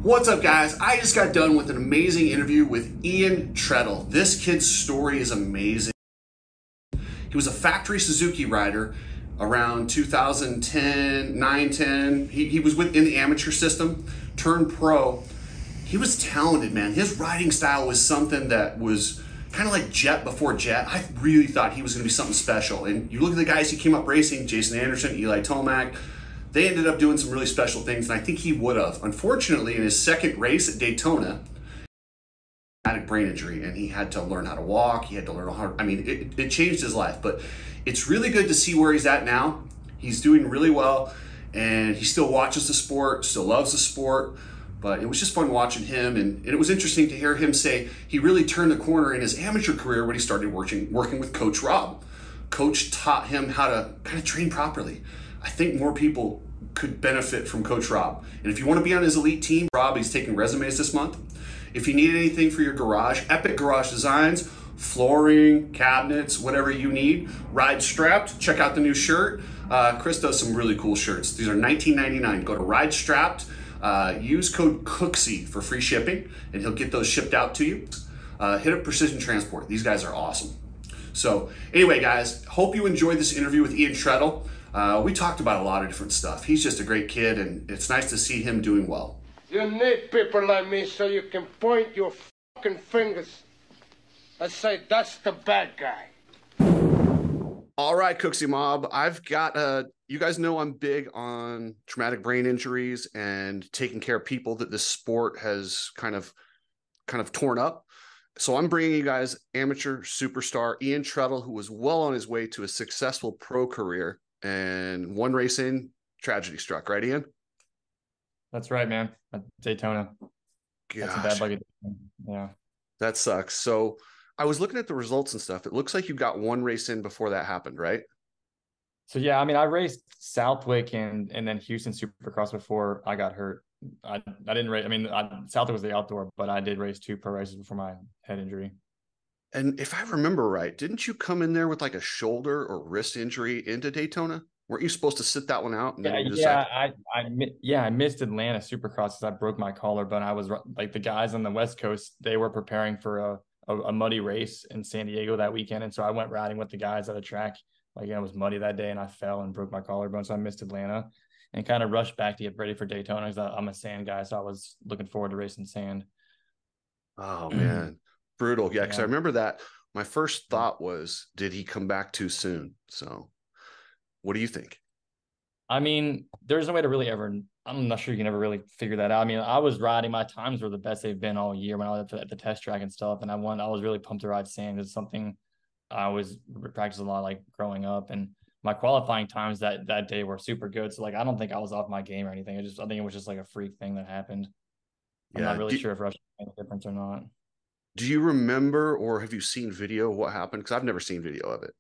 What's up, guys? I just got done with an amazing interview with Ian Trettel. This kid's story is amazing. He was a factory Suzuki rider around 2010, 9, 10. He was in the amateur system, turned pro. He was talented, man. His riding style was something that was kind of like Jet before Jet. I really thought he was going to be something special. And you look at the guys he came up racing, Jason Anderson, Eli Tomac, they ended up doing some really special things, and I think he would have. Unfortunately, in his second race at Daytona, he had a brain injury, and he had to learn how to walk. He had to learn how, I mean, it changed his life. But it's really good to see where he's at now. He's doing really well, and he still watches the sport, still loves the sport. But it was just fun watching him, and it was interesting to hear him say he really turned the corner in his amateur career when he started working with Coach Rob. Coach taught him how to kind of train properly. I think more people could benefit from Coach Rob. And if you want to be on his elite team, Rob, he's taking resumes this month. If you need anything for your garage, Epic Garage Designs, flooring, cabinets, whatever you need, Ride Strapped, check out the new shirt. Chris does some really cool shirts. These are $19.99. Go to Ride Strapped, use code Cooksey for free shipping, and he'll get those shipped out to you. Hit up Precision Transport. These guys are awesome. So anyway, guys, hope you enjoyed this interview with Ian Trettel. We talked about a lot of different stuff. He's just a great kid, and it's nice to see him doing well. You need people like me so you can point your fucking fingers and say, that's the bad guy. All right, Cooksey Mob, I've got, you guys know I'm big on traumatic brain injuries and taking care of people that this sport has kind of torn up. So I'm bringing you guys amateur superstar Ian Trettel, who was well on his way to a successful pro career. And one race in, tragedy struck, right, Ian? That's right, man. At Daytona. That's a bad lucky. Yeah. That sucks. So I was looking at the results and stuff. It looks like you got one race in before that happened, right? So yeah, I mean, I raced Southwick and then Houston Supercross before I got hurt. I didn't race. I mean, Southwick was the outdoor, but I did race 2 pro races before my head injury. And if I remember right, didn't you come in there with like a shoulder or wrist injury into Daytona? Weren't you supposed to sit that one out? And then I missed Atlanta Supercross because I broke my collarbone. I was like the guys on the West Coast, they were preparing for a muddy race in San Diego that weekend, and so I went riding with the guys at a track. Like, it was muddy that day, and I fell and broke my collarbone, so I missed Atlanta and kind of rushed back to get ready for Daytona because I'm a sand guy, so I was looking forward to racing sand. Oh man. Brutal. Yeah, because I remember that. My first thought was, did he come back too soon? So what do you think? I mean, there's no way to really ever, I'm not sure you can ever really figure that out. I mean, I was riding, my times were the best they've been all year when I was at the test track and stuff. And I was really pumped to ride sand. It's something I was practicing a lot, like growing up. And my qualifying times that day were super good. So like, I don't think I was off my game or anything. I think it was just like a freak thing that happened. I'm not really sure if Russia made a difference or not. Do you remember, or have you seen video of what happened? Because I've never seen video of it.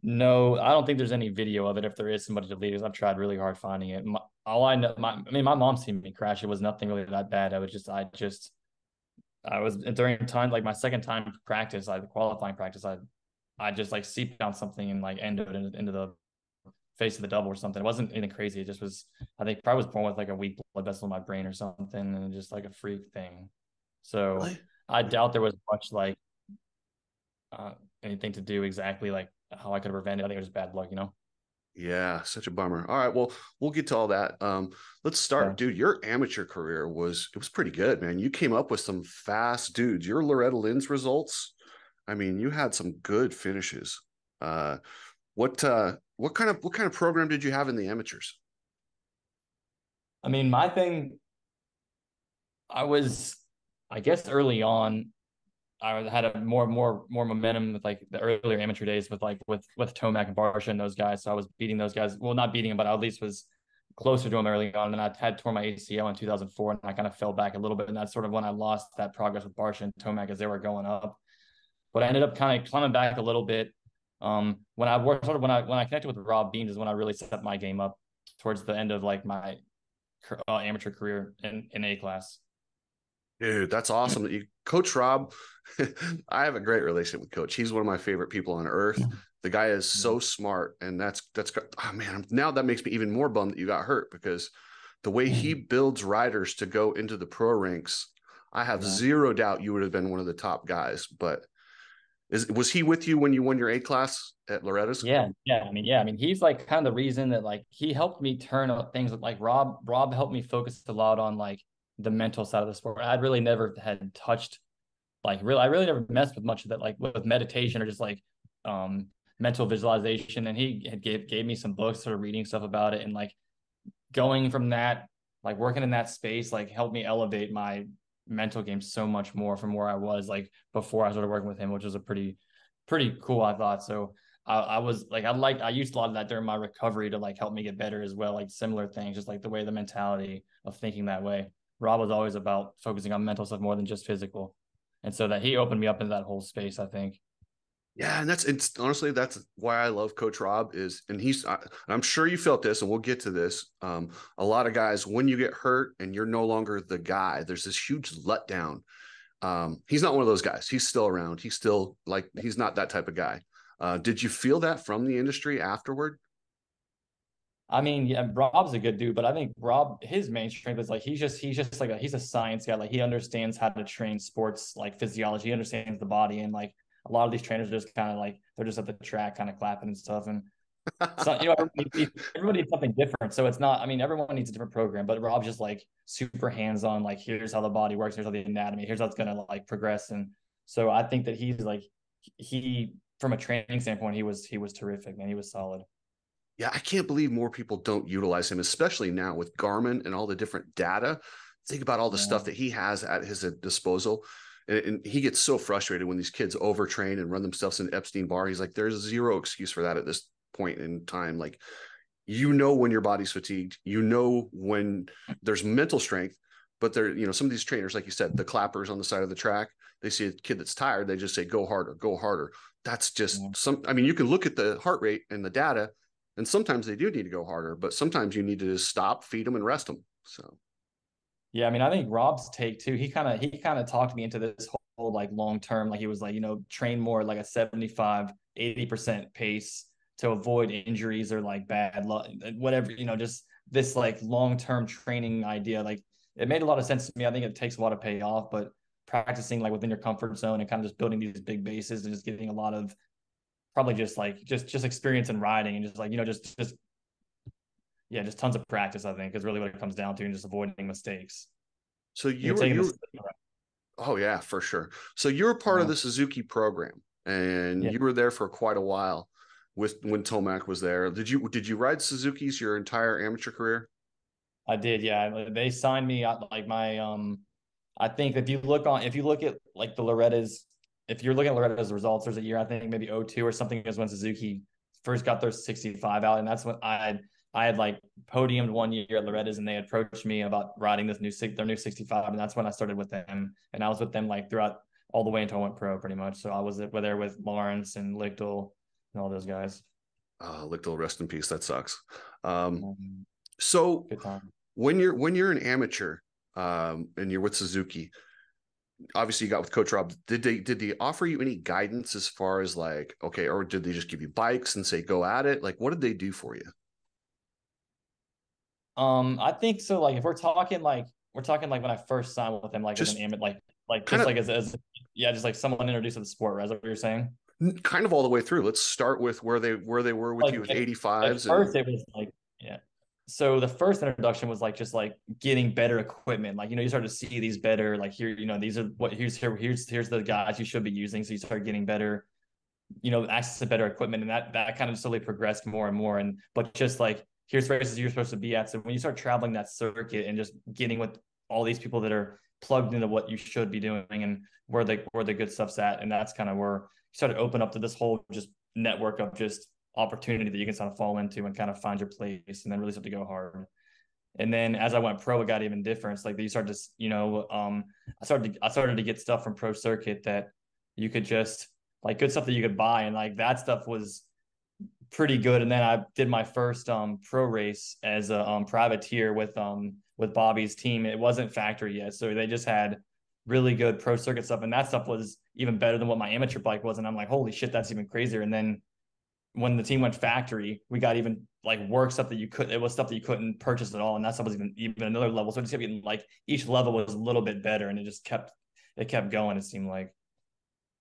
No, I don't think there's any video of it. If there is, somebody deleted it. I've tried really hard finding it. All I know, my mom seen me crash. It was nothing really that bad. I was during time, like my second time practice, the qualifying practice, I just like seeped down something and like ended it into the face of the double or something. It wasn't anything crazy. It just was, I think probably was born with like a weak blood vessel in my brain or something, and just like a freak thing. So really? I doubt there was much like anything to do exactly like how I could have prevented. I think it was bad luck, you know? Yeah, such a bummer. All right, well, we'll get to all that. Let's start. Yeah. Dude, your amateur career was pretty good, man. You came up with some fast dudes. Your Loretta Lynn's results, I mean, you had some good finishes. What kind of program did you have in the amateurs? I mean, my thing, I guess early on, I had a more momentum with like the earlier amateur days with Tomac and Barsha and those guys. So I was beating those guys. Well, not beating them, but I at least was closer to them early on. And I had torn my ACL in 2004, and I kind of fell back a little bit. And that's sort of when I lost that progress with Barsha and Tomac as they were going up. But I ended up kind of climbing back a little bit. When I connected with Rob Beans is when I really set my game up towards the end of like my amateur career in A class. Dude, that's awesome that you, Coach Rob. I have a great relationship with Coach. He's one of my favorite people on earth. The guy is so smart, and that's oh man. Now that makes me even more bummed that you got hurt, because the way he builds riders to go into the pro ranks, I have zero doubt you would have been one of the top guys. But was he with you when you won your A class at Loretta's? Yeah, yeah. I mean, he's like kind of the reason that like he helped me turn up things with like Rob helped me focus a lot on like the mental side of the sport. I'd really never had touched I really never messed with much of that, like with meditation or just like mental visualization. And he had gave me some books, sort of reading stuff about it, and like going from that, like working in that space, like helped me elevate my mental game so much more from where I was like before I started working with him, which was a pretty cool, I thought. So I was like, I used a lot of that during my recovery to like help me get better as well, like similar things, just like the way the mentality of thinking that way. Rob was always about focusing on mental stuff more than just physical. And so that he opened me up into that whole space, I think. Yeah, and it's honestly that's why I love Coach Rob is, and I'm sure you felt this, and we'll get to this. A lot of guys, when you get hurt and you're no longer the guy, there's this huge letdown. He's not one of those guys. He's still around. He's still like he's not that type of guy. Did you feel that from the industry afterward? I mean, yeah, Rob's a good dude, but I think Rob, his main strength is like he's just like he's a science guy. Like he understands how to train sports, like physiology. He understands the body, and like a lot of these trainers are just kind of like they're just at the track, kind of clapping and stuff. And so everybody needs something different. So it's not. I mean, everyone needs a different program, but Rob's just like super hands on. Like here's how the body works. Here's how the anatomy. Here's how it's gonna like progress. And so I think that he's like he from a training standpoint, he was terrific, man. He was solid. Yeah, I can't believe more people don't utilize him, especially now with Garmin and all the different data. Think about all the Yeah. stuff that he has at his disposal. And he gets so frustrated when these kids overtrain and run themselves in Epstein Barr. He's like, there's zero excuse for that at this point in time. Like, you know, when your body's fatigued, you know, when there's mental strength, but some of these trainers, like you said, the clappers on the side of the track, they see a kid that's tired, they just say, go harder, go harder. That's just I mean, you can look at the heart rate and the data, and sometimes they do need to go harder, but sometimes you need to just stop, feed them, and rest them. So, Yeah, I mean, I think Rob's take too. He kind of talked me into this whole like long term. Like he was like, train more like a 75, 80% pace to avoid injuries or like bad luck, whatever, just this like long term training idea. Like it made a lot of sense to me. I think it takes a lot to pay off, but practicing like within your comfort zone and kind of just building these big bases and just getting a lot of probably just like just experience in riding and just like, just yeah, just tons of practice, I think, is really what it comes down to, and just avoiding mistakes. so You're you were taking you this. oh yeah, for sure. So you were part of the Suzuki program, and Yeah, you were there for quite a while with when Tomac was there. Did you ride Suzuki's your entire amateur career? I did. Yeah, they signed me out like my I think if you look at like the Loretta's, if you're looking at Loretta's results, there's a year I think maybe '02 or something is when Suzuki first got their 65 out, and that's when I had like podiumed one year at Loretta's, and they approached me about riding their new 65, and that's when I started with them, and I was with them like throughout all the way until I went pro, pretty much. So I was there with Lawrence and Lichtel and all those guys. Lichtel, rest in peace. That sucks. Um, Um, so Good time. when you're an amateur, and you're with Suzuki, obviously you got with Coach Rob. Did they offer you any guidance as far as like, okay, or did they just give you bikes and say go at it? Like, what did they do for you? I think so. Like, if we're talking like when I first signed with him, like as an Just amateur, like kind just of like as yeah, just like someone introduced to the sport. Right? Is that what you're saying? kind of all the way through. Let's start with where they were with Like you with at 85s and first it was like yeah. So the first introduction was like just like getting better equipment. Like you start to see these better like here these are what here's the guys you should be using. So you start getting better access to better equipment, and that kind of slowly progressed more and more. And but just like here's races you're supposed to be at. So when you start traveling that circuit and just getting with all these people that are plugged into what you should be doing and where the good stuff's at, and that's kind of where you start to open up to this whole just network of just opportunity that you can sort of fall into and kind of find your place and then really start to go hard. And then as I went pro, it got even different. It's like you start to, I started to get stuff from pro circuit that you could just like good stuff that you could buy. And like that stuff was pretty good. And then I did my first pro race as a privateer with Bobby's team. It wasn't factory yet. So they just had really good pro circuit stuff. And that stuff was even better than what my amateur bike was. And I'm like, holy shit, that's even crazier. And then when the team went factory, we got even like work stuff that it was stuff that you couldn't purchase at all, and that stuff was even another level. So it just kept getting like each level was a little bit better, and it kept going. It seemed like.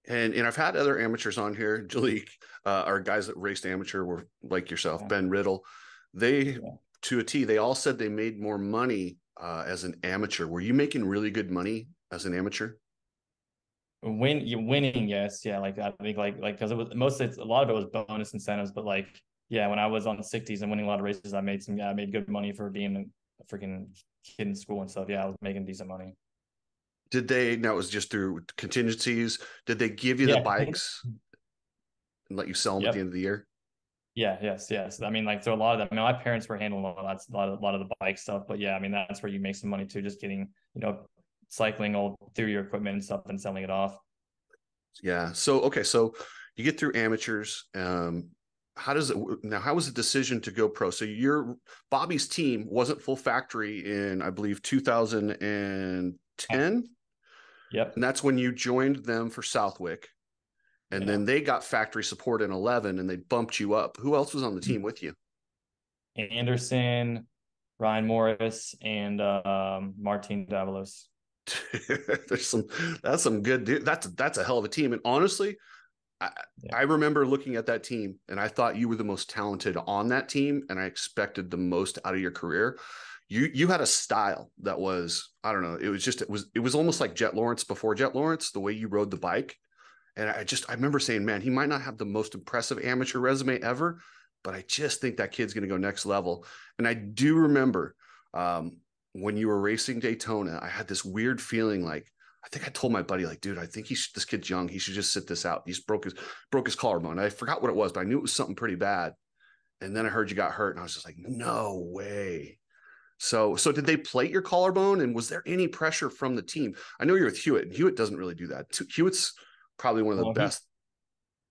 And I've had other amateurs on here, Jalik, our guys that raced amateur were like yourself, Yeah. Ben Riddle. They, to a T, they all said they made more money as an amateur. Were you making really good money as an amateur? Winning, yes, yeah. Like I think like because it was a lot of it was bonus incentives, but like yeah, when I was on the 60s and winning a lot of races, I made good money for being a freaking kid in school and stuff. Yeah, I was making decent money. Did they, now it was just through contingencies, did they give you the Yeah. bikes and let you sell them at the Yep. end of the year? Yeah. Yes. I mean, like so a lot of them. I mean, my parents were handling a lot of the bike stuff, but yeah, I mean that's where you make some money too, just getting cycling all through your equipment and stuff and selling it off. Yeah. So, okay. So you get through amateurs. How does it now? How was the decision to go pro? So your Bobby's team wasn't full factory in, I believe, 2010. Yep. And that's when you joined them for Southwick. And Yeah. then they got factory support in 11 and they bumped you up. Who else was on the team with you? Anderson, Ryan Morris, and Martin Davalos. There's some, that's some good dude. That's a hell of a team. And honestly, I remember looking at that team and I thought you were the most talented on that team, and I expected the most out of your career. You had a style that was, I don't know, it was almost like Jet Lawrence before Jet Lawrence, the way you rode the bike. And I remember saying, man, he might not have the most impressive amateur resume ever, but I just think that kid's going to go next level. And I do remember when you were racing Daytona, I had this weird feeling like, I think I told my buddy, like, dude, I think this kid's young. He should just sit this out. He's broke his collarbone. I forgot what it was, but I knew it was something pretty bad. And then I heard you got hurt, and I was just like, no way. So did they plate your collarbone? And was there any pressure from the team? I know you're with Hewitt, and Hewitt doesn't really do that. Hewitt's probably one of the best.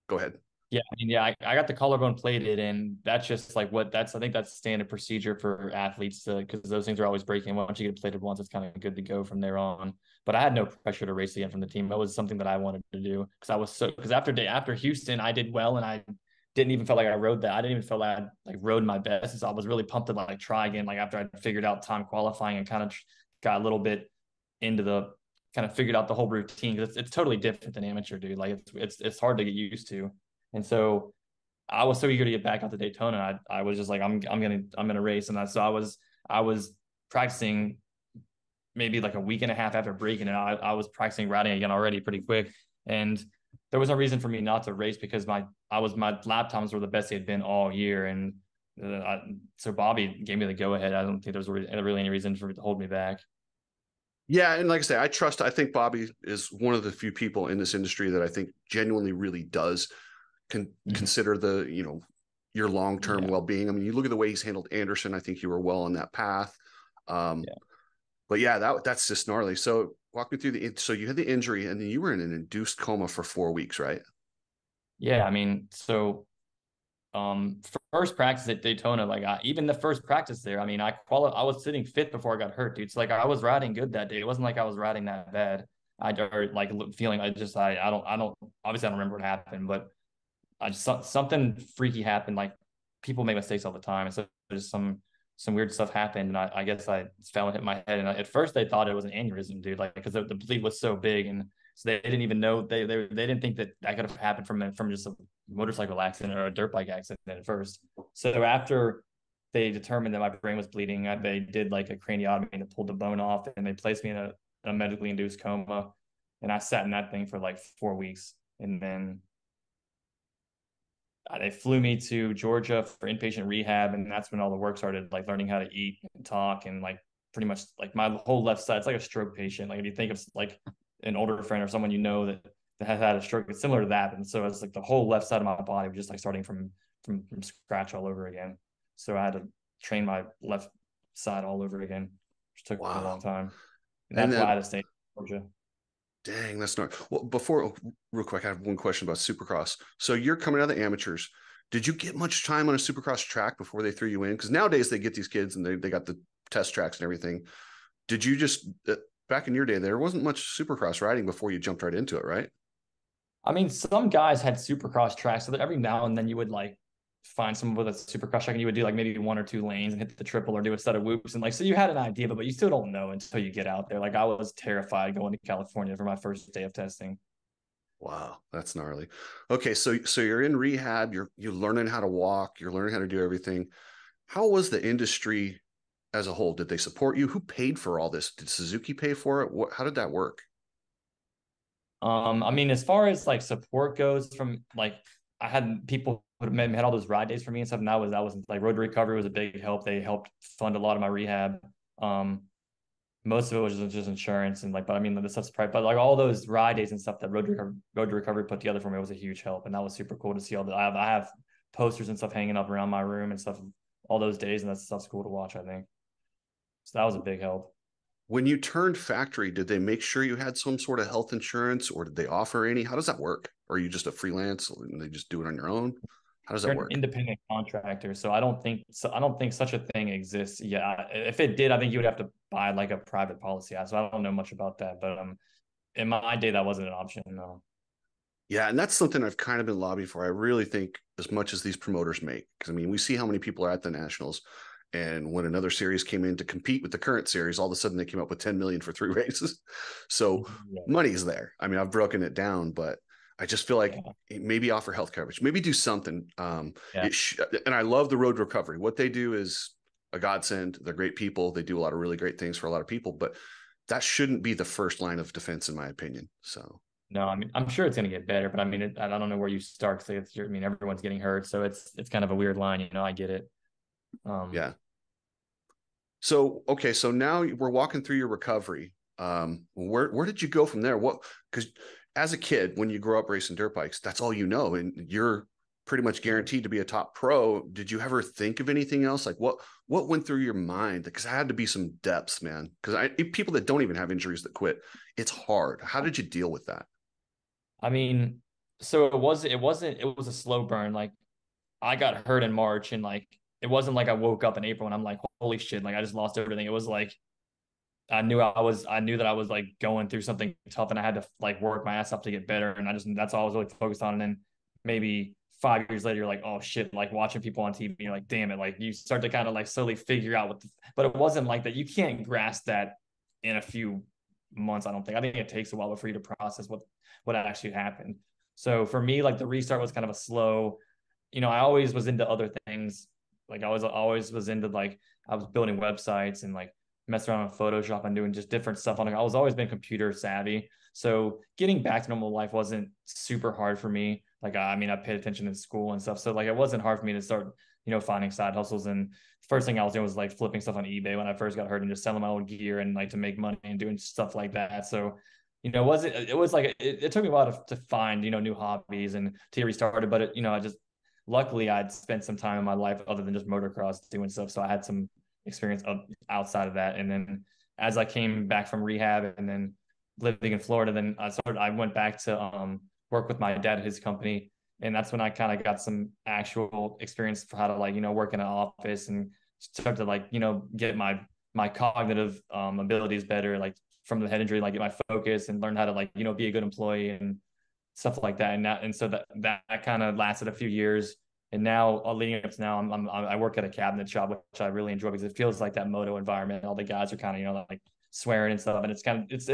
Go ahead. Yeah, I mean, yeah, I got the collarbone plated, and that's just like I think that's standard procedure for athletes because those things are always breaking. Once you get it plated once, it's kind of good to go from there on. But I had no pressure to race again from the team. That was something that I wanted to do because after Houston, I did well, and I didn't even feel like I rode that. I didn't even feel like I like rode my best. So I was really pumped to like try again. Like after I figured out time qualifying and kind of got a little bit into the kind of figured out the whole routine because it's totally different than amateur, dude. Like it's hard to get used to. And so I was so eager to get back out to Daytona. I was just like, I'm gonna race. And so I was practicing maybe like a week and a half after breaking it. I was practicing riding again already pretty quick. And there was no reason for me not to race because my lap times were the best they had been all year. And so Bobby gave me the go ahead. I don't think there's really any reason for it to hold me back. Yeah, and like I say, I think Bobby is one of the few people in this industry that I think genuinely really does consider your long-term well-being. I mean, you look at the way he's handled Anderson. I think you were well on that path. But yeah, that's just gnarly. So walk me through so you had the injury and then you were in an induced coma for 4 weeks, right? Yeah. I mean, so first practice at Daytona, like even the first practice there, I mean, I was sitting fifth before I got hurt, dude. So like I was riding good that day. It wasn't like I was riding that bad. I like feeling I don't obviously I don't remember what happened, but something freaky happened. Like people make mistakes all the time, and so there's some weird stuff happened, and I guess I fell and hit my head. And at first they thought it was an aneurysm, dude, like because the bleed was so big, and so they didn't even know they didn't think that could have happened from just a motorcycle accident or a dirt bike accident at first. So after they determined that my brain was bleeding, they did like a craniotomy to pull the bone off, and they placed me in a medically induced coma, and I sat in that thing for like 4 weeks, and then they flew me to Georgia for inpatient rehab, and that's when all the work started, like learning how to eat and talk, and like pretty much like my whole left side. It's like a stroke patient. Like if you think of like an older friend or someone that has had a stroke, it's similar to that. And so it's like the whole left side of my body was just like starting from scratch all over again. So I had to train my left side all over again, which took a long time. And that's why I had to stay in Georgia. Dang, that's not well. Real quick, I have one question about Supercross. So you're coming out of the amateurs. Did you get much time on a Supercross track before they threw you in? Because nowadays they get these kids and they got the test tracks and everything. Did you just back in your day there wasn't much Supercross riding before you jumped right into it, right? I mean, some guys had Supercross tracks, so that every now and then you would like find someone with a super crush track and you would do like maybe 1 or 2 lanes and hit the triple or do a set of whoops. And like, so you had an idea, but you still don't know until you get out there. Like I was terrified going to California for my first day of testing. Wow, that's gnarly. Okay, so you're in rehab, you're learning how to walk, you're learning how to do everything. How was the industry as a whole? Did they support you? Who paid for all this? Did Suzuki pay for it? How did that work? I mean, as far as like support goes, from like I had people who had all those ride days for me and stuff, and that was like Road to Recovery was a big help. They helped fund a lot of my rehab. Um, Most of it was just insurance and like, but I mean, the stuff's private, but like all those ride days and stuff that Road to Recovery put together for me was a huge help, and that was super cool to see all the. I have posters and stuff hanging up around my room and stuff all those days, and that stuff's cool to watch. I think so. That was a big help. When you turned factory, did they make sure you had some sort of health insurance or did they offer any? How does that work? Or are you just a freelance and they just do it on your own? How does that They're an work? independent contractor, so I don't think so. I don't think such a thing exists. Yeah, if it did, I think you would have to buy like a private policy. So I don't know much about that, but in my day, that wasn't an option. No. Yeah, and that's something I've kind of been lobbying for. I really think as much as these promoters make, because I mean, we see how many people are at the nationals, and when another series came in to compete with the current series, all of a sudden they came up with 10 million for 3 races. So Yeah. money's there. I mean, I've broken it down, but I just feel like maybe offer health coverage, maybe do something. Yeah. And I love the Road Recovery. What they do is a godsend. They're great people. They do a lot of really great things for a lot of people, but that shouldn't be the first line of defense, in my opinion. So. No, I mean, I'm sure it's going to get better, but I mean, I don't know where you start. So I mean, everyone's getting hurt, so it's kind of a weird line, I get it. Yeah. So okay, so now we're walking through your recovery. Where did you go from there? What because as a kid, when you grow up racing dirt bikes, that's all you know, and you're pretty much guaranteed to be a top pro. Did you ever think of anything else? Like what went through your mind? Because I had to be some depths, man. Because I people that don't even have injuries that quit, it's hard. How did you deal with that? I mean, so it was a slow burn. Like I got hurt in March, and like it wasn't like I woke up in April and I'm like, holy shit, like I just lost everything. It was like I knew that I was like going through something tough and I had to like work my ass off to get better. And that's all I was really focused on. And then maybe 5 years later, you're like, oh shit, like watching people on TV, you're like, damn it. Like you start to kind of like slowly figure out but it wasn't like that. You can't grasp that in a few months. I don't think. I think it takes a while for you to process what actually happened. So for me, like the restart was kind of a slow, I always was into other things. Like I was always was into like, I was building websites and like messing around with Photoshop and doing just different stuff on it. I was always been computer savvy. So getting back to normal life wasn't super hard for me. Like, I mean, I paid attention in school and stuff. So like, it wasn't hard for me to start, finding side hustles. And first thing I was doing was like flipping stuff on eBay when I first got hurt and just selling my old gear and like to make money and doing stuff like that. So, it was like, it took me a while to find, new hobbies and to get restarted. But I just, luckily I'd spent some time in my life other than just motocross doing stuff. So I had some experience outside of that. And then as I came back from rehab and then living in Florida, then I went back to work with my dad at his company. And that's when I kind of got some actual experience for how to like, work in an office and start to like, get my cognitive abilities better, like from the head injury, like get my focus and learn how to like, be a good employee and stuff like that. And so that kind of lasted a few years. And now, leading up to now, I work at a cabinet shop, which I really enjoy because it feels like that moto environment. All the guys are kind of, like swearing and stuff, and it's kind of it's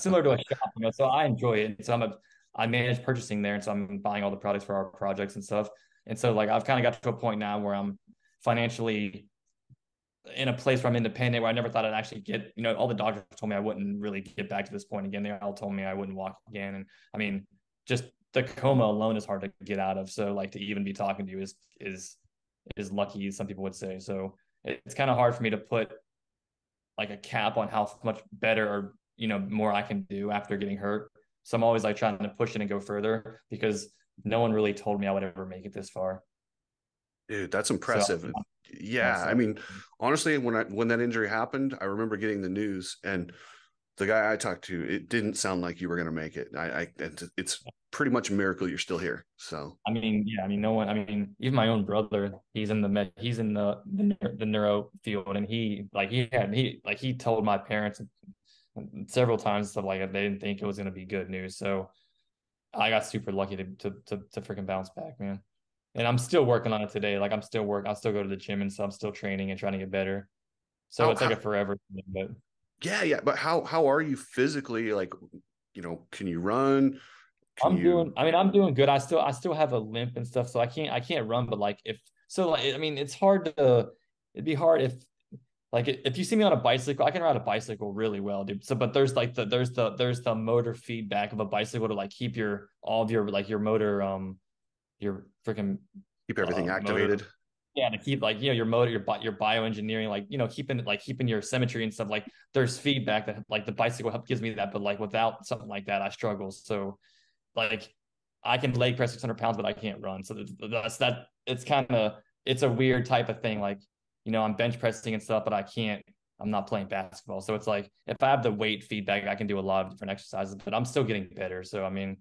similar to a shop, So I enjoy it. And so I manage purchasing there, and so I'm buying all the products for our projects and stuff. And so like I've kind of got to a point now where I'm financially in a place where I'm independent, where I never thought I'd actually get, all the doctors told me I wouldn't really get back to this point again. They all told me I wouldn't walk again. And I mean, just the coma alone is hard to get out of. So like to even be talking to you is lucky, some people would say. So it's kind of hard for me to put like a cap on how much better or, more I can do after getting hurt. So I'm always like trying to push it and go further because no one really told me I would ever make it this far. Dude, that's So impressive. Yeah, I mean, honestly, when that injury happened, I remember getting the news, and the guy I talked to, it didn't sound like you were going to make it. It's pretty much a miracle you're still here. So I mean, yeah, I mean, no one. I mean, even my own brother, he's in the neuro field, and he told my parents several times stuff like they didn't think it was going to be good news. So I got super lucky to freaking bounce back, man. And I'm still working on it today. Like I still go to the gym and so I'm still training and trying to get better. So How, it's like how a forever thing, but yeah, but how are you physically? Like, can you run? Can you I'm doing good. I still have a limp and stuff, so I can't run, but like if so like I mean it's hard to it'd be hard if like if you see me on a bicycle, I can ride a bicycle really well, dude. So but there's the motor feedback of a bicycle to like keep your all of your like your motor your freaking keep everything motor. activated? Yeah, to keep like your motor, your bioengineering, like keeping your symmetry and stuff. Like there's feedback that like the bicycle help gives me that, but like without something like that, I struggle. So like I can leg press 600 pounds, but I can't run. So that's that. It's kind of it's a weird type of thing. Like I'm bench pressing and stuff, but I can't. I'm not playing basketball, so it's like if I have the weight feedback, I can do a lot of different exercises, but I'm still getting better. So I mean,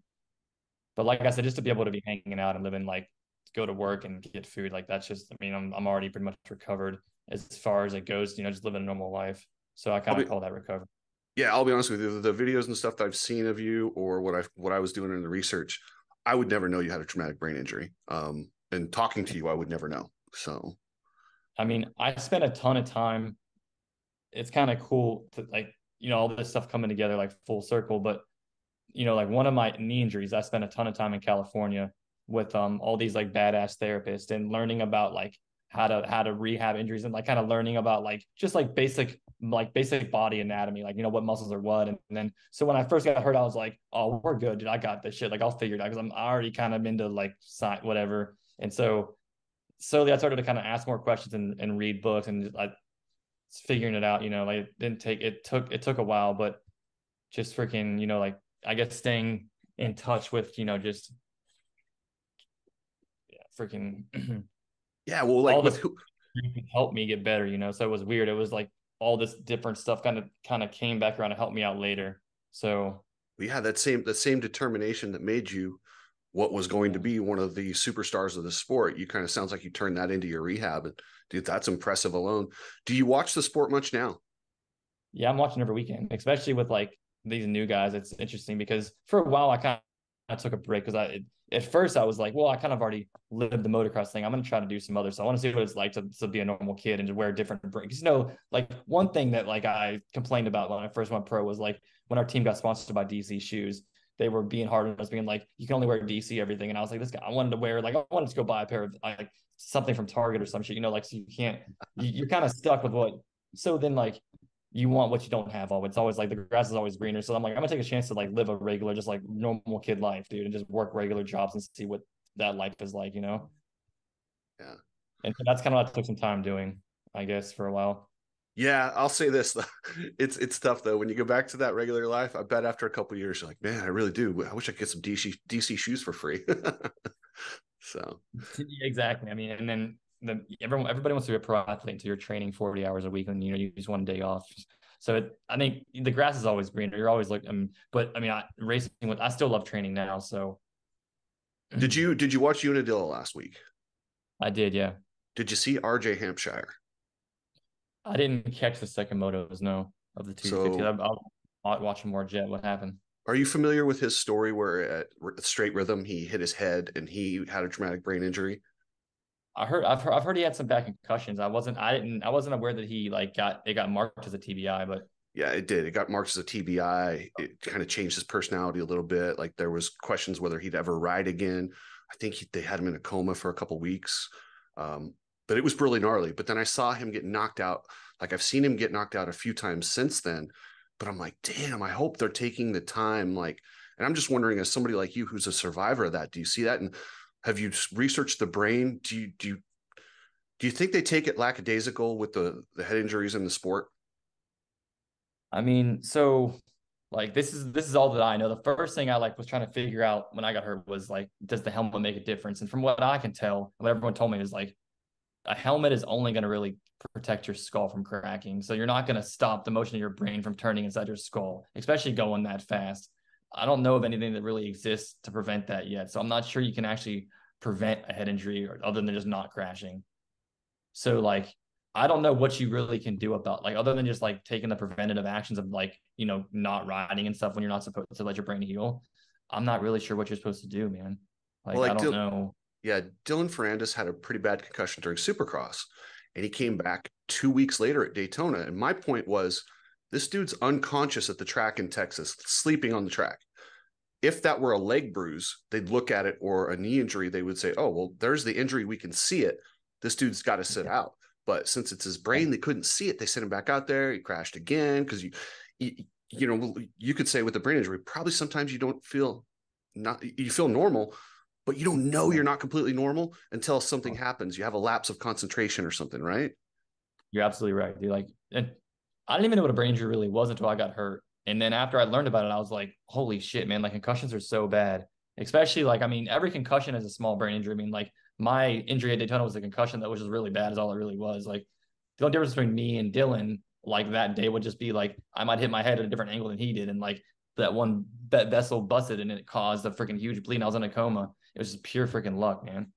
but like I said, just to be able to be hanging out and living like go to work and get food, like that's just I mean, I'm already pretty much recovered as far as it goes, just living a normal life. So I I'll kind of be call that recovery. Yeah, I'll be honest with you. The videos and stuff that I've seen of you, or what I was doing in the research, I would never know you had a traumatic brain injury. And talking to you, I would never know. So I mean, I spent a ton of time. It's kind of cool to like, all this stuff coming together like full circle. But like one of my knee injuries, I spent a ton of time in California with all these like badass therapists and learning about like how to rehab injuries and like kind of learning about like just like basic body anatomy, like what muscles are what. And then so when I first got hurt, I was like, oh, we're good, dude. I got this shit. Like I'll figure it out because I'm already kind of into like science, whatever. And so slowly I started to kind of ask more questions and read books and just, like figuring it out. Like it took a while, but just freaking, like I guess staying in touch with, just freaking yeah, well, like all with this who? helped me get better. So it was weird. It was like all this different stuff kind of came back around to help me out later. So Yeah, that same determination that made you what was going to be one of the superstars of the sport. You kind of sounds like you turned that into your rehab, and dude, that's impressive alone. Do you watch the sport much now? yeah, I'm watching every weekend, especially with like these new guys. It's interesting because for a while I kind of took a break because at first I was like, well, I kind of already lived the motocross thing. I'm going to try to do some other stuff. I want to see what it's like to be a normal kid and to wear different brakes. Like one thing that like I complained about when I first went pro was like when our team got sponsored by DC shoes, they were being hard on us, being like, you can only wear DC everything. And I was like, this guy, I wanted to wear like I wanted to go buy a pair of like something from Target or some shit, like so you can't you're kind of stuck with what. So then like you want what you don't have always. It's always like the grass is always greener. So I'm like, I'm gonna take a chance to like live a regular, just like normal kid life, dude, and just work regular jobs and see what that life is like. Yeah. And so that's kind of what I took some time doing, I guess, for a while. Yeah, I'll say this. It's tough though. When you go back to that regular life, I bet after a couple of years, you're like, man, I really do. I wish I could get some DC shoes for free. So Exactly. I mean, and then everybody wants to be a pro athlete until you're training 40 hours a week and you just want a day off. So I think the grass is always greener. You're always like, but I mean, I still love training now. So did you watch Unadilla last week? I did, yeah. Did you see RJ Hampshire? I didn't catch the second motos, no, of the 250. So I'll watch more jet. What happened? are you familiar with his story where at straight rhythm he hit his head and he had a traumatic brain injury? I've heard he had some back concussions. I wasn't aware that he like got marked as a TBI, but Yeah, it did. It got marked as a TBI. It kind of changed his personality a little bit. Like there was questions whether he'd ever ride again. I think they had him in a coma for a couple weeks. But it was really gnarly. But then I saw him get knocked out. Like I've seen him get knocked out a few times since then. But I'm like, damn, I hope they're taking the time. Like, and I'm just wondering, as somebody like you who's a survivor of that, do you see that? And have you researched the brain? Do you think they take it lackadaisical with the head injuries in the sport? I mean, so like this is all that I know. The first thing I like was trying to figure out when I got hurt was like, does the helmet make a difference? And from what I can tell, what everyone told me is like a helmet is only going to really protect your skull from cracking. So you're not going to stop the motion of your brain from turning inside your skull, especially going that fast. I don't know of anything that really exists to prevent that yet. So I'm not sure you can actually prevent a head injury or other than just not crashing. So like I don't know what you really can do about like other than just like taking the preventative actions of like, not riding and stuff when you're not supposed to let your brain heal. I'm not really sure what you're supposed to do, man. Well, Like I like don't know. Yeah, Dylan Ferrandis had a pretty bad concussion during Supercross, and he came back 2 weeks later at Daytona. And my point was, this dude's unconscious at the track in Texas, sleeping on the track. If that were a leg bruise, they'd look at it, or a knee injury, they would say, oh, well, there's the injury. We can see it. This dude's got to sit out. But since it's his brain, they couldn't see it. They sent him back out there. He crashed again because you know, you could say with a brain injury, probably sometimes you don't feel you feel normal, but you don't know you're not completely normal until something happens. You have a lapse of concentration or something, right? You're absolutely right, dude. Like, and I didn't even know what a brain injury really was until I got hurt. And then after I learned about it, I was like, holy shit, man, like concussions are so bad. Especially like, I mean, every concussion is a small brain injury. I mean, like my injury at Daytona was a concussion that was just really bad, is all it really was. Like the only difference between me and Dylan, like that day would just be like I might hit my head at a different angle than he did. And like that one vessel busted and it caused a freaking huge bleed. And I was in a coma. It was just pure freaking luck, man.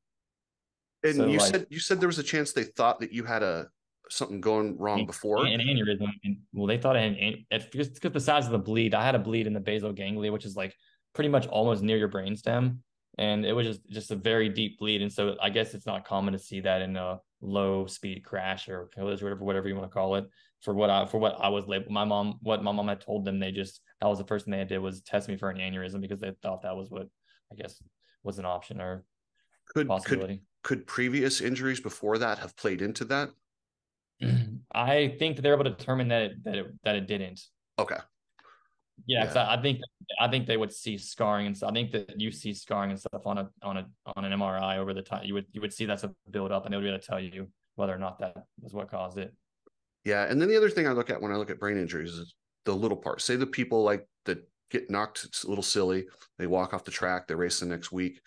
And So like you said there was a chance they thought that you had a something going wrong before. an aneurysm. And, well, they thought I had just because the size of the bleed. I had a bleed in the basal ganglia, which is like pretty much almost near your brainstem, and it was just a very deep bleed. And so I guess it's not common to see that in a low speed crash or collision, whatever you want to call it. For what I was labeled, what my mom had told them, they just that was the first thing they did was test me for an aneurysm because they thought that was what I guess was an option or Could possibility. could previous injuries before that have played into that? I think that they're able to determine that it didn't. Okay. Yeah, because Yeah. I think they would see scarring and stuff. I think that you see scarring and stuff on an MRI over the time. You would see that's a build up, and they would be able to tell you whether or not that was what caused it. Yeah. And then the other thing I look at when I look at brain injuries is the little parts. Say the people like that get knocked a little silly, they walk off the track, they race the next week.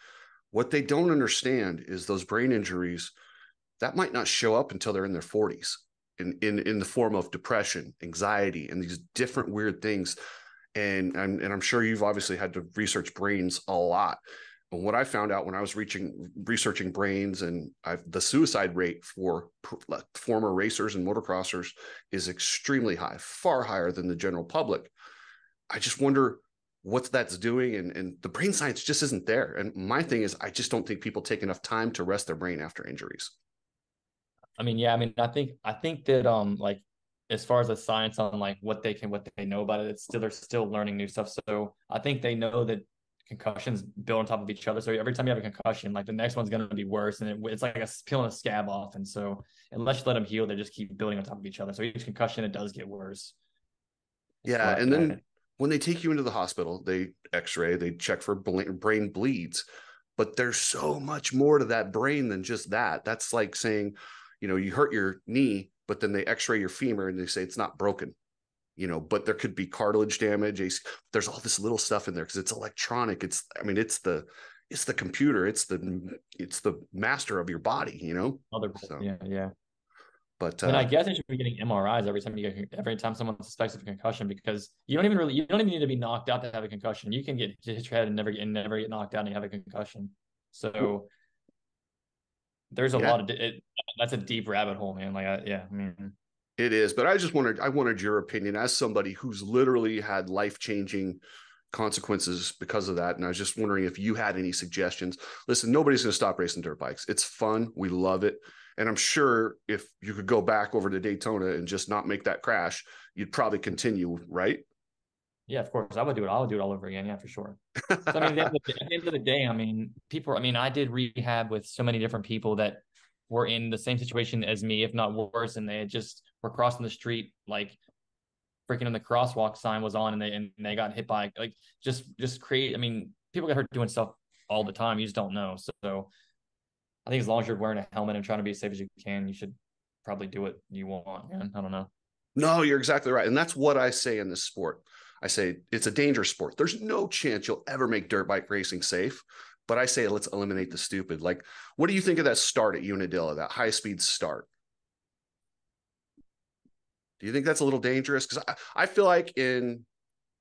What they don't understand is those brain injuries that might not show up until they're in their 40s in the form of depression, anxiety, and these different weird things. And I'm sure you've obviously had to research brains a lot. And what I found out when I was researching brains and the suicide rate for former racers and motocrossers is extremely high, far higher than the general public. I just wonder what that's doing, and the brain science just isn't there. And my thing is, I just don't think people take enough time to rest their brain after injuries. I mean, yeah, I mean, I think that like as far as the science on like what they know about it, they're still learning new stuff. So I think they know that concussions build on top of each other. So every time you have a concussion, like the next one's going to be worse, and it's like peeling a scab off. And so unless you let them heal, they just keep building on top of each other. So each concussion it does get worse. That's Yeah, what and then when they take you into the hospital, they X-ray, they check for brain bleeds, but there's so much more to that brain than just that. That's like saying, you hurt your knee, but then they X-ray your femur and they say it's not broken, but there could be cartilage damage. There's all this little stuff in there because it's electronic. I mean, it's the computer. It's the master of your body. other, So, yeah, yeah. but I mean, I guess they should be getting MRIs every time someone suspects of a concussion because you don't even need to be knocked out to have a concussion. You can get hit your head and never get knocked out and you have a concussion. So there's a yeah, lot of that's a deep rabbit hole, man. Yeah, I mean, it is. But I wanted your opinion as somebody who's literally had life-changing consequences because of that. And I was just wondering if you had any suggestions. Listen, nobody's going to stop racing dirt bikes. It's fun. We love it. And I'm sure if you could go back over to Daytona and just not make that crash, you'd probably continue, right? yeah, of course, I would do it. I would do it all over again. Yeah, for sure. So I mean, at the end of the day, I mean, people. I mean, I did rehab with so many different people that were in the same situation as me, if not worse, and they had just were crossing the street like freaking and the crosswalk sign was on and they got hit by like just create. I mean, people get hurt doing stuff all the time. You just don't know. So I think as long as you're wearing a helmet and trying to be as safe as you can, you should probably do what you want, man. I don't know. No, you're exactly right. And that's what I say in this sport. I say it's a dangerous sport. There's no chance you'll ever make dirt bike racing safe. But I say let's eliminate the stupid. Like, what do you think of that start at Unadilla, that high speed start? Do you think that's a little dangerous? Because I feel like in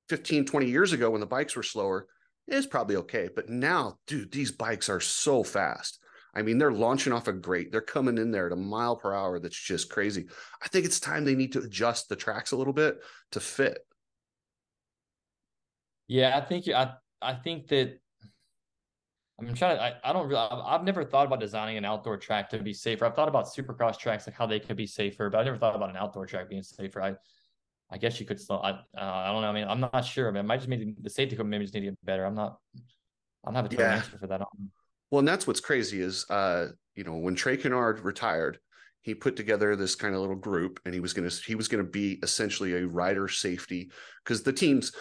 15, 20 years ago when the bikes were slower, it's probably okay. But now, dude, these bikes are so fast. I mean, they're launching off a grate. They're coming in there at a mile per hour. That's just crazy. I think it's time they need to adjust the tracks a little bit to fit. Yeah, I think that I'm trying to. I don't really. I've never thought about designing an outdoor track to be safer. I've thought about supercross tracks, like how they could be safer, but I never thought about an outdoor track being safer. I guess you could still. I don't know. I mean, I'm not sure. Man, it might just mean the safety equipment maybe just need to get better. I'm not. I don't have a total Yeah. answer for that. Well, and that's what's crazy is, when Trey Kennard retired, he put together this kind of little group, and he was gonna be essentially a rider safety, because the teams,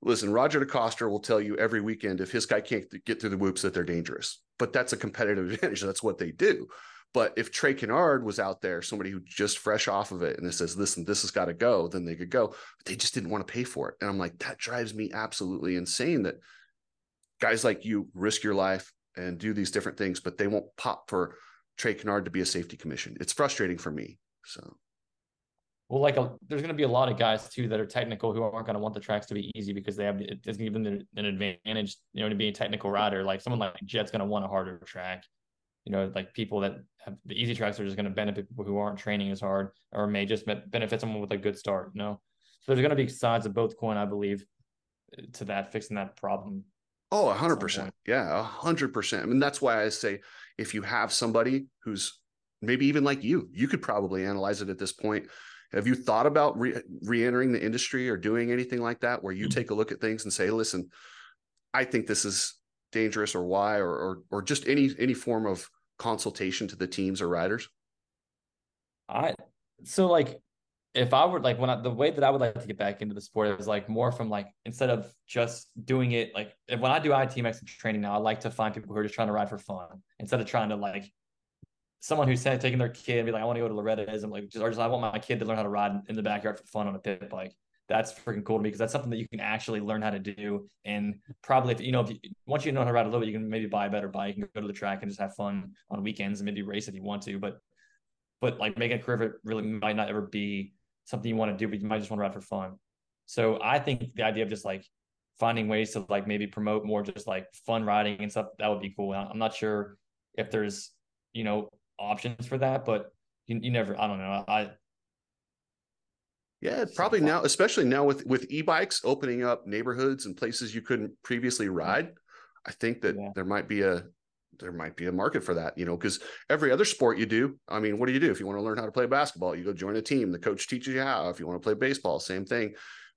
listen, Roger DeCoster will tell you every weekend if his guy can't get through the whoops that they're dangerous, but that's a competitive advantage. That's what they do. But if Trey Kennard was out there, somebody who just fresh off of it, and it says, listen, this has got to go, then they could go. But they just didn't want to pay for it. And I'm like, that drives me absolutely insane that guys like you risk your life and do these different things, but they won't pop for Trey Kennard to be a safety commission. It's frustrating for me. So, Well, there's going to be a lot of guys too that are technical who aren't going to want the tracks to be easy because it's going to give them an advantage, to be a technical rider. Like someone like Jet's going to want a harder track. Like people that have the easy tracks are just going to benefit people who aren't training as hard, or may just benefit someone with a good start. So there's going to be sides of both coin, I believe, to that, fixing that problem. oh, 100%. Yeah, 100%. I mean, that's why I say if you have somebody who's maybe even like you could probably analyze it at this point. Have you thought about re-entering the industry or doing anything like that, where you take a look at things and say, listen, I think this is dangerous, or why, or just any form of consultation to the teams or riders? So like if I were like the way that I would like to get back into the sport is like more from like, instead of just doing it, like when I do ITMX training now, I like to find people who are just trying to ride for fun instead of trying to like someone who's taking their kid and be like, I want to go to Loretta's, and like I want my kid to learn how to ride in the backyard for fun on a pit bike. That's freaking cool to me, because that's something that you can actually learn how to do. And probably once you know how to ride a little bit, you can maybe buy a better bike and go to the track and just have fun on weekends and maybe race if you want to. But like making a career of it really might not ever be something you want to do, but you might just want to ride for fun. So I think the idea of just like finding ways to like maybe promote more just like fun riding and stuff, that would be cool. I'm not sure if there's, options for that, but you never, I don't know. Yeah, probably now, especially now with e-bikes opening up neighborhoods and places you couldn't previously ride. I think that there might be a market for that, because every other sport you do, I mean, what do you do? If you want to learn how to play basketball, you go join a team. The coach teaches you how. If you want to play baseball, same thing.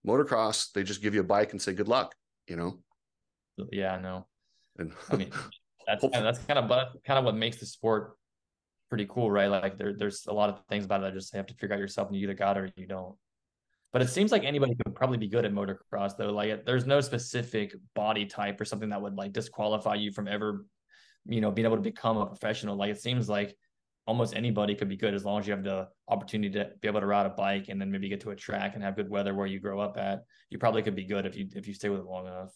Motocross, they just give you a bike and say good luck, Yeah, I know. And I mean, that's kind of what makes the sport pretty cool, right? Like there's a lot of things about it that just have to figure out yourself, and you either got it or you don't. But it seems like anybody could probably be good at motocross, though. Like there's no specific body type or something that would like disqualify you from ever, being able to become a professional. Like it seems like almost anybody could be good as long as you have the opportunity to be able to ride a bike and then maybe get to a track and have good weather where you grow up at. You probably could be good if you stay with it long enough.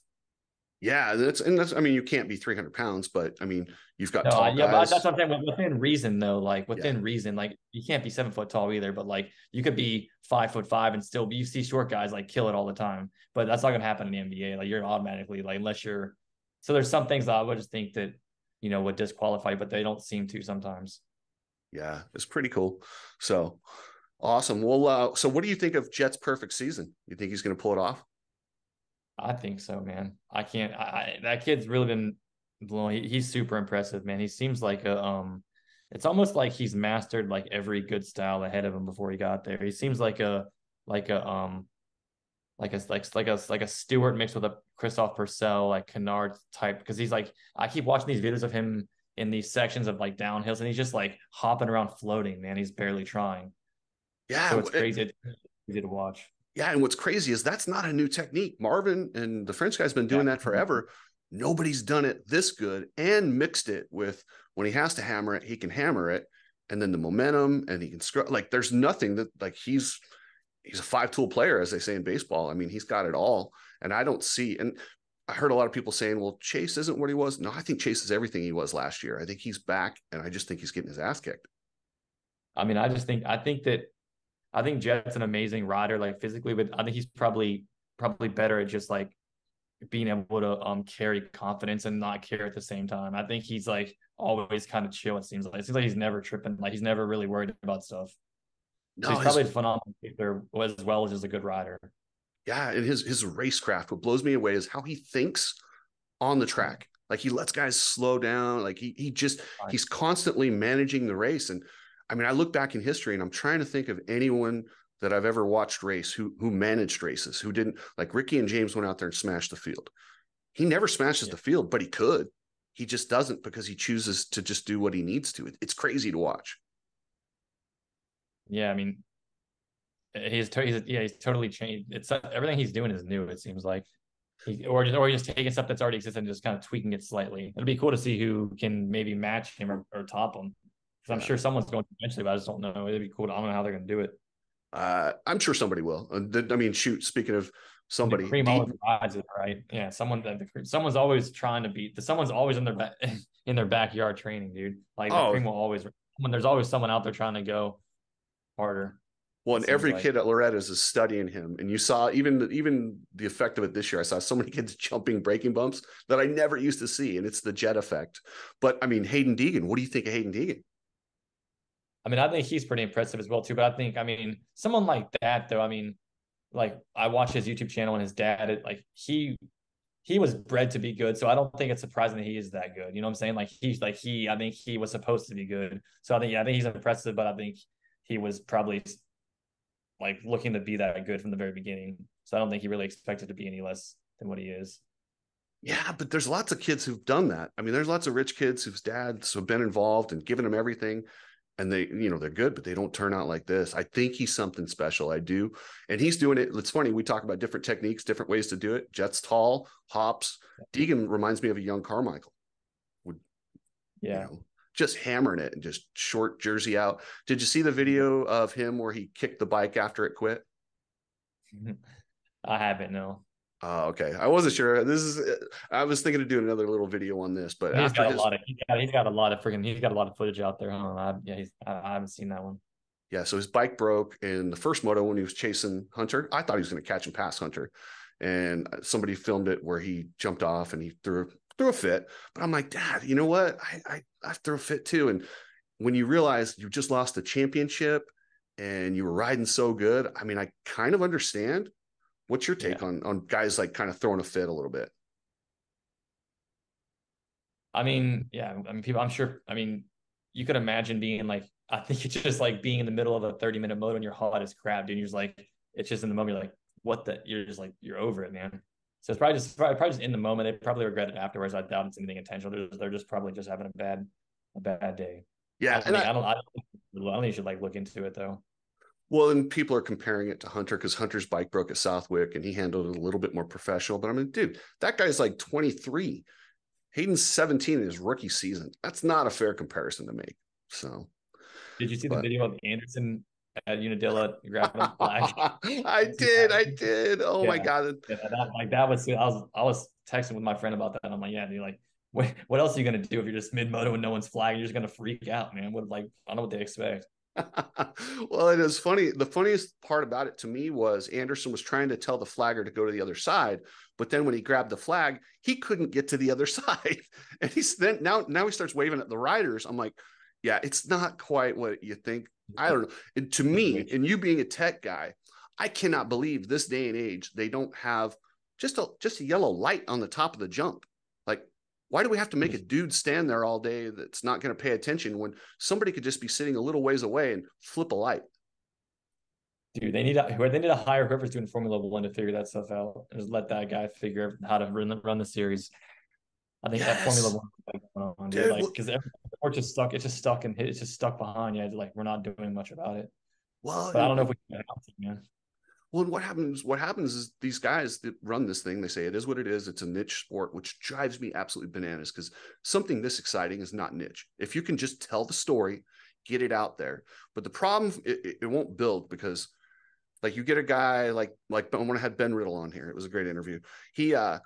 yeah, that's. I mean, you can't be 300 pounds, but I mean, you've got No, tall yeah, but guys. that's what I'm saying. Within reason, though, like Yeah, within reason, like you can't be 7 foot tall either. But like you could be 5'5" and still be. You see short guys like kill it all the time, but that's not going to happen in the NBA. Like you're automatically like unless you're. So there's some things that I would just think that would disqualify, but they don't seem to sometimes. yeah, it's pretty cool. So awesome. Well, so what do you think of Jet's perfect season? You think he's going to pull it off? I think so, man. I can't. That kid's really been blown. He's super impressive, man. He seems like it's almost like he's mastered like every good style ahead of him before he got there. He seems like a like a Stewart mixed with a Christoph Purcell, like Kennard type. Because he's like, I keep watching these videos of him in these sections of like downhills, and he's just like hopping around floating, man. He's barely trying. Yeah, So it's crazy. It's easy to watch. yeah, and what's crazy is that's not a new technique. Marvin and the French guy's been doing that forever. Nobody's done it this good and mixed it with when he has to hammer it, he can hammer it, and then the momentum, and he can like there's nothing that like he's a 5-tool player, as they say in baseball. I mean, he's got it all, and I don't see. And I heard a lot of people saying, "Well, Chase isn't what he was." No, I think Chase is everything he was last year. I think he's back, and I just think he's getting his ass kicked. I mean, I think Jet's an amazing rider, like physically, but I think he's probably better at just like being able to carry confidence and not care at the same time. I think he's like always kind of chill. It seems like he's never tripping, like he's never really worried about stuff. So No, he's probably a phenomenal player as well as just a good rider. yeah, and his racecraft. What blows me away is how he thinks on the track. Like he lets guys slow down. Like he's constantly managing the race. And I mean, I look back in history and I'm trying to think of anyone that I've ever watched race who managed races, who didn't, like Ricky and James went out there and smashed the field. He never smashes the field, but he could. He just doesn't because he chooses to just do what he needs to. It's crazy to watch. Yeah, I mean, he's totally changed. It's everything he's doing is new. It seems like or just taking stuff that's already existed and just kind of tweaking it slightly. It'd be cool to see who can maybe match him or top him. Because I'm sure someone's going to eventually, but I just don't know. It'd be cool. I don't know how they're going to do it. I'm sure somebody will. I mean, shoot. Speaking of somebody, the cream always rises, right? Yeah, someone's always trying to beat. Someone's always in in their backyard training, dude. Like the cream will always. When there's always someone out there trying to go harder. Well, and every kid at Loretta's is studying him, and you saw even the effect of it this year. I saw so many kids jumping braking bumps that I never used to see, and it's the jet effect. But I mean, Hayden Deegan, what do you think of Hayden Deegan? I mean, I think he's pretty impressive as well too. But I mean, someone like that though. I mean, like I watched his YouTube channel and his dad. He was bred to be good, so I don't think it's surprising that he is that good. You know what I'm saying? I think he was supposed to be good. So I think he's impressive, but I think he was probably like looking to be that good from the very beginning. So I don't think he really expected to be any less than what he is. Yeah, but there's lots of kids who've done that. I mean, there's lots of rich kids whose dads have been involved and given them everything. And they're good, but they don't turn out like this. I think he's something special. I do. And he's doing it. It's funny. We talk about different techniques, different ways to do it. Jet's tall, hops. Deegan reminds me of a young Carmichael. Just hammering it and just short jersey out. Did you see the video of him where he kicked the bike after it quit? I haven't, no. Okay. I wasn't sure. I was thinking of doing another little video on this, but he's got a lot of footage out there. I haven't seen that one. Yeah. So his bike broke in the first moto when he was chasing Hunter. I thought he was going to catch and pass Hunter, and somebody filmed it where he jumped off and he threw a fit. But I'm like, Dad, you know what? I threw a fit too. And when you realize you just lost the championship and you were riding so good, I mean, I kind of understand. What's your take on guys like kind of throwing a fit a little bit? I mean, yeah, I mean, I'm sure, I mean, you could imagine being like, I think it's just like being in the middle of a 30-minute moto and you're hot as crap, dude. You're just like, it's just in the moment, you're like, you're just like, you're over it, man. So it's probably just in the moment. They probably regret it afterwards. I doubt it's anything intentional. They're just probably just having a bad day. Yeah. I don't think you should like look into it though. Well, and people are comparing it to Hunter because Hunter's bike broke at Southwick and he handled it a little bit more professional. But I mean, dude, that guy's like 23. Hayden's 17 in his rookie season. That's not a fair comparison to make. So, did you see the video of Anderson at Unadilla grabbing the flag? I did. Oh my God. Yeah, that was, I was texting with my friend about that. And I'm like, yeah, dude, like, what else are you going to do if you're just mid moto and no one's flagging? You're just going to freak out, man. I don't know what they expect. Well, it is funny. The funniest part about it to me was Anderson was trying to tell the flagger to go to the other side, but then when he grabbed the flag, he couldn't get to the other side, and now he starts waving at the riders. I'm like, yeah, it's not quite what you think. I don't know. And to me, and you being a tech guy, I cannot believe this day and age they don't have just a yellow light on the top of the jump. Like, why do we have to make a dude stand there all day that's not going to pay attention when somebody could just be sitting a little ways away and flip a light? Dude, they need to hire whoever's doing Formula One to figure that stuff out and just let that guy figure how to run the series. I think that Formula One is going on, dude. Like, because it's just stuck. It's just stuck behind. Yeah, like we're not doing much about it. Well, but I don't know if we can help it, man. Well, and what happens is these guys that run this thing, they say it is what it is. It's a niche sport, which drives me absolutely bananas because something this exciting is not niche. If you can just tell the story, get it out there. But the problem, it won't build because like you get a guy like when I had Ben Riddle on here, it was a great interview. He kind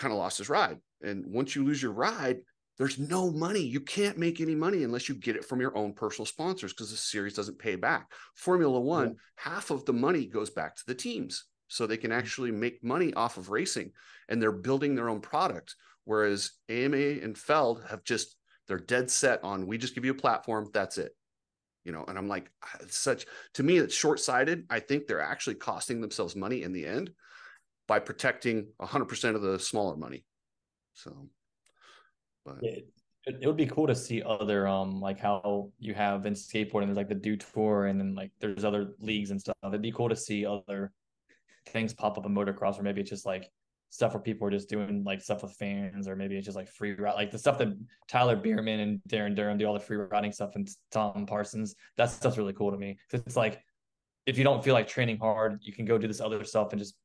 of lost his ride. And once you lose your ride, there's no money. You can't make any money unless you get it from your own personal sponsors because the series doesn't pay back. Formula One, half of the money goes back to the teams so they can actually make money off of racing and they're building their own product. Whereas AMA and Feld they're dead set on, we just give you a platform. That's it. And I'm like, to me, it's short-sighted. I think they're actually costing themselves money in the end by protecting 100% of the smaller money. So, but It would be cool to see other like how you have in skateboarding, there's like the Do Tour, and then like there's other leagues and stuff. It'd be cool to see other things pop up in motocross, or maybe it's just like stuff where people are just doing like stuff with fans, or maybe it's just like free ride, like the stuff that Tyler Bierman and Darren Durham do, all the free riding stuff, and Tom Parsons. That stuff's really cool to me. It's like if you don't feel like training hard, you can go do this other stuff and just,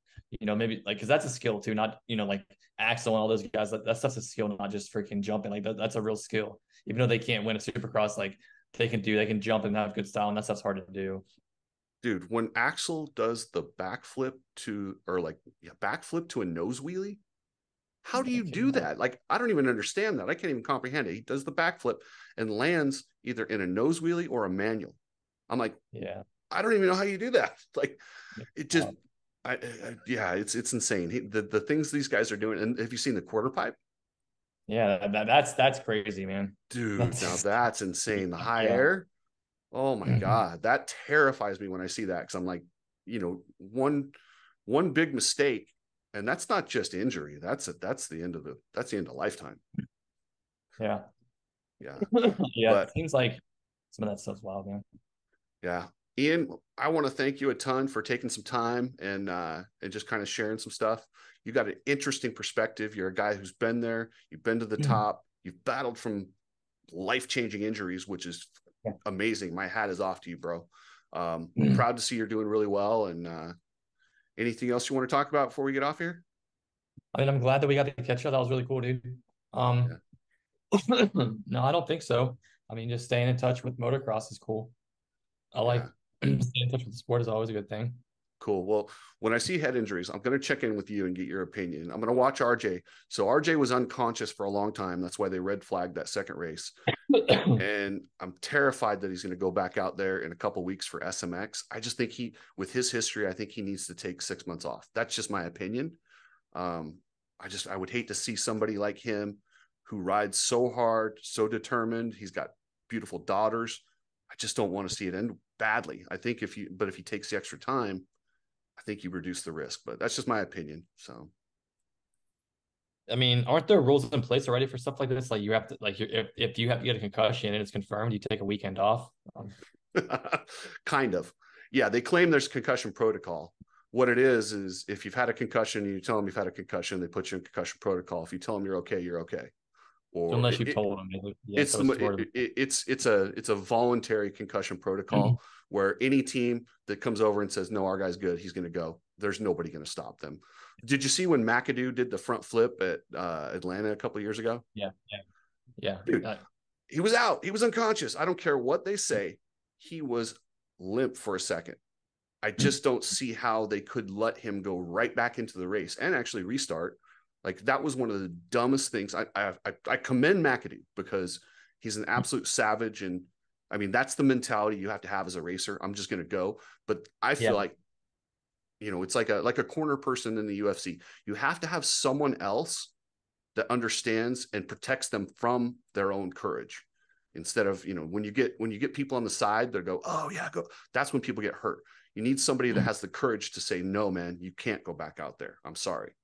maybe like, because that's a skill too, not, like Axel and all those guys, that stuff's a skill, not just freaking jumping. Like that's a real skill. Even though they can't win a supercross, like they can jump and have good style, and that stuff's hard to do. Dude, when Axel does the backflip backflip to a nose wheelie, how do you do that? Like, I don't even understand that. I can't even comprehend it. He does the backflip and lands either in a nose wheelie or a manual. I'm like, yeah, I don't even know how you do that. Like, it just, yeah, it's insane. The things these guys are doing. And have you seen the quarter pipe? Yeah, that's crazy, man. Dude, now that's insane. The high yeah. air. Oh my God, that terrifies me when I see that, because I'm like, one big mistake, and that's not just injury. That's the end of lifetime. Yeah. Yeah. Yeah. But it seems like some of that stuff's wild, man. yeah. Ian, I want to thank you a ton for taking some time and just kind of sharing some stuff. You got an interesting perspective. You're a guy who's been there. You've been to the top. You've battled from life-changing injuries, which is amazing. My hat is off to you, bro. Proud to see you're doing really well. And anything else you want to talk about before we get off here? I mean, I'm glad that we got to catch up. That was really cool, dude. No, I don't think so. I mean, just staying in touch with motocross is cool. I like staying in touch with the sport is always a good thing. Cool. Well, when I see head injuries, I'm going to check in with you and get your opinion. I'm going to watch RJ. So RJ was unconscious for a long time. That's why they red flagged that second race. And I'm terrified that he's going to go back out there in a couple weeks for SMX. I just think with his history, I think he needs to take 6 months off. That's just my opinion. I would hate to see somebody like him who rides so hard, so determined. He's got beautiful daughters. I just don't want to see it end badly. I think if he takes the extra time, I think you reduce the risk, but that's just my opinion. So, I mean, aren't there rules in place already for stuff like this? Like you have to, like, if you have to get a concussion and it's confirmed, you take a weekend off. Kind of, yeah. They claim there's concussion protocol. What it is if you've had a concussion, and you tell them you've had a concussion, they put you in concussion protocol. If you tell them you're okay, you're okay. Or unless you told them, it's a voluntary concussion protocol where any team that comes over and says, no, our guy's good, he's going to go, there's nobody going to stop them. Did you see when McAdoo did the front flip at Atlanta a couple of years ago? Yeah. Dude, he was out. He was unconscious. I don't care what they say. He was limp for a second. I just don't see how they could let him go right back into the race and actually restart. Like, that was one of the dumbest things. I commend McAdoo because he's an absolute savage. And I mean, that's the mentality you have to have as a racer. I'm just going to go. But I feel like, it's like a corner person in the UFC. You have to have someone else that understands and protects them from their own courage. Instead of, when you get people on the side that go, oh yeah, go. That's when people get hurt. You need somebody that has the courage to say, no, man, you can't go back out there. I'm sorry.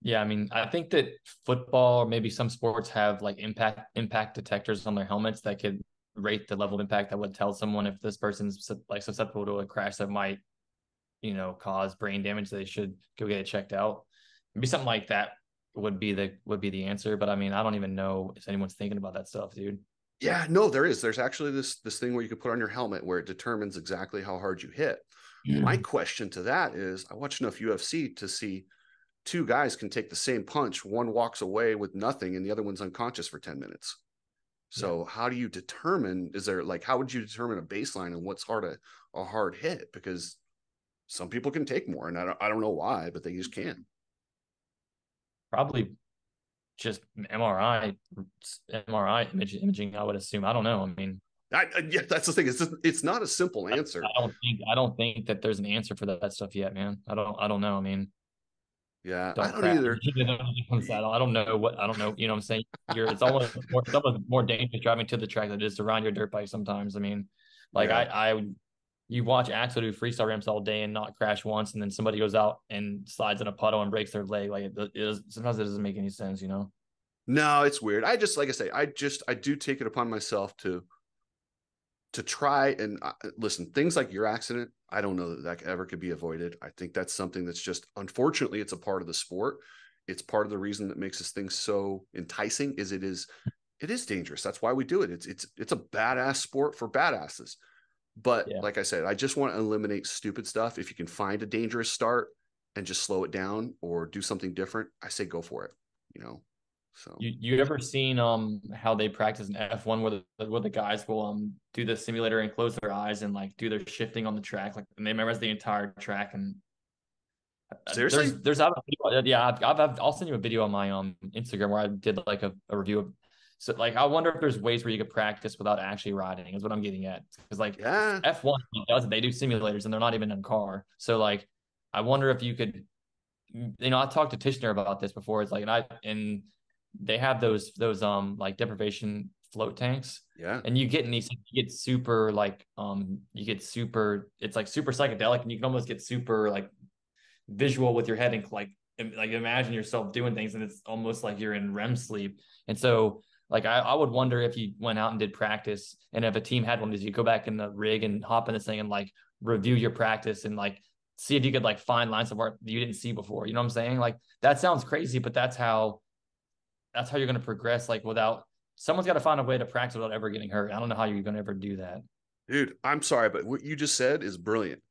Yeah, I mean, I think that football or maybe some sports have like impact detectors on their helmets that could rate the level of impact that would tell someone if this person's like susceptible to a crash that might, cause brain damage. They should go get it checked out. Maybe something like that would be the answer. But I mean, I don't even know if anyone's thinking about that stuff, dude. Yeah, no, there is. There's actually this thing where you can put on your helmet where it determines exactly how hard you hit. My question to that is, I watch enough UFC to see two guys can take the same punch. One walks away with nothing and the other one's unconscious for 10 minutes. So how do you determine, how would you determine a baseline and what's a hard hit? Because some people can take more, and I don't know why, but they just can. Probably just MRI imaging, I would assume. I don't know. I mean, yeah, that's the thing. It's not a simple answer. I don't think that there's an answer for that stuff yet, man. I don't know. I mean, yeah, I don't either. I don't know. You know what I'm saying? It's almost more dangerous driving to the track than it is to ride your dirt bike sometimes. I mean, like I you watch Axel do freestyle ramps all day and not crash once, and then somebody goes out and slides in a puddle and breaks their leg. Like sometimes it doesn't make any sense, you know? No, it's weird. I just, like I say, I do take it upon myself to try and listen, things like your accident, I don't know that ever could be avoided. I think that's something that's just, unfortunately, it's a part of the sport. It's part of the reason that makes this thing so enticing is it is dangerous. That's why we do it. It's a badass sport for badasses. But Yeah. like I said, I just want to eliminate stupid stuff. If you can find a dangerous start and just slow it down or do something different, I say go for it, you know? So You ever seen how they practice in F1 where the guys will do the simulator and close their eyes and like do their shifting on the track, like, and they memorize the entire track. And seriously, I'll send you a video on my Instagram where I did like a review of. So like I wonder if there's ways where you could practice without actually riding is what I'm getting at, because like yeah, F1 does it, they do simulators and they're not even in a car. So like I wonder if you could, you know, I talked to Tishner about this before. It's like, and they have those like deprivation float tanks, yeah. and you get in these, you get super like you get super, it's like super psychedelic, and you can almost get super like visual with your head and like imagine yourself doing things, and it's almost like you're in REM sleep. And so like I would wonder if you went out and did practice, and if a team had one, did you go back in the rig and hop in this thing and like review your practice and like see if you could like find lines of work you didn't see before. You know what I'm saying? Like that sounds crazy, but that's how you're going to progress. Like without, someone's got to find a way to practice without ever getting hurt. I don't know how you're going to ever do that. Dude, I'm sorry, but what you just said is brilliant.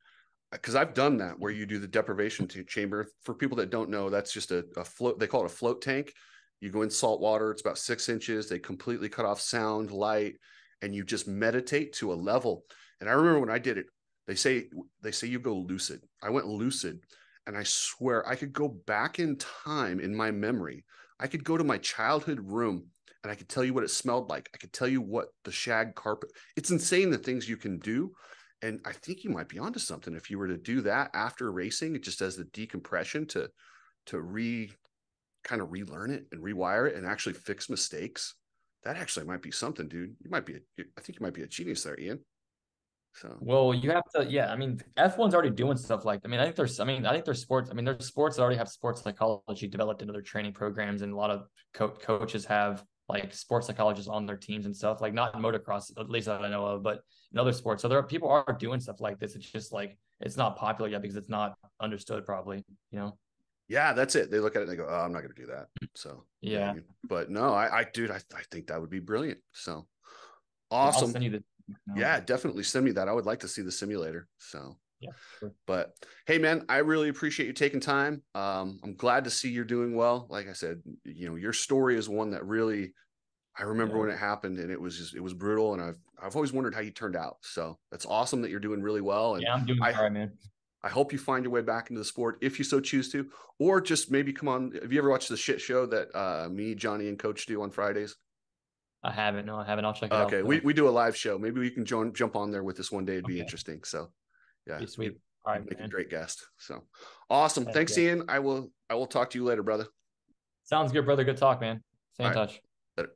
Because I've done that where you do the deprivation chamber. For people that don't know, that's just a float. They call it a float tank. You go in salt water. It's about 6 inches. They completely cut off sound, light, and you just meditate to a level. And I remember when I did it, they say you go lucid. I went lucid, and I swear I could go back in time in my memory. I could go to my childhood room and I could tell you what it smelled like. I could tell you what the shag carpet. It's insane the things you can do. And I think you might be onto something if you were to do that after racing. It just as the decompression to kind of relearn it and rewire it and actually fix mistakes. That actually might be something, dude. I think you might be a genius there, Ian. So Well, you have to, yeah. I mean, F1's already doing stuff like, I mean, I think there's sports. I mean, there's sports that already have sports psychology developed into their training programs, and a lot of coaches have like sports psychologists on their teams and stuff. Like not in motocross, at least that I know of, but in other sports. So people are doing stuff like this. It's just like it's not popular yet because it's not understood, probably. You know. yeah, that's it. They look at it and they go, "Oh, I'm not going to do that." So Yeah. but no, dude, I think that would be brilliant. So Yeah, I'll awesome. send you the. Yeah, definitely send me that. I would like to see the simulator. So Yeah. Sure. but hey, man, I really appreciate you taking time. I'm glad to see you're doing well. Like I said, your story is one that really, I remember when it happened, and it was brutal. And I've always wondered how you turned out. So that's awesome that you're doing really well. And Yeah, I'm doing all right, man. I hope you find your way back into the sport if you so choose to, or just maybe come on. Have you ever watched the shit show that me, Johnny, and Coach do on Fridays? I haven't. No, I haven't. I'll check it out. Okay, we do a live show. Maybe we can jump on there with this one day. It'd be Okay. interesting. So yeah, Be sweet. All right, make man. a great guest. So awesome. Heck Thanks, yeah. Ian. I will talk to you later, brother. Sounds good, brother. Good talk, man. Stay in All right. touch. Later.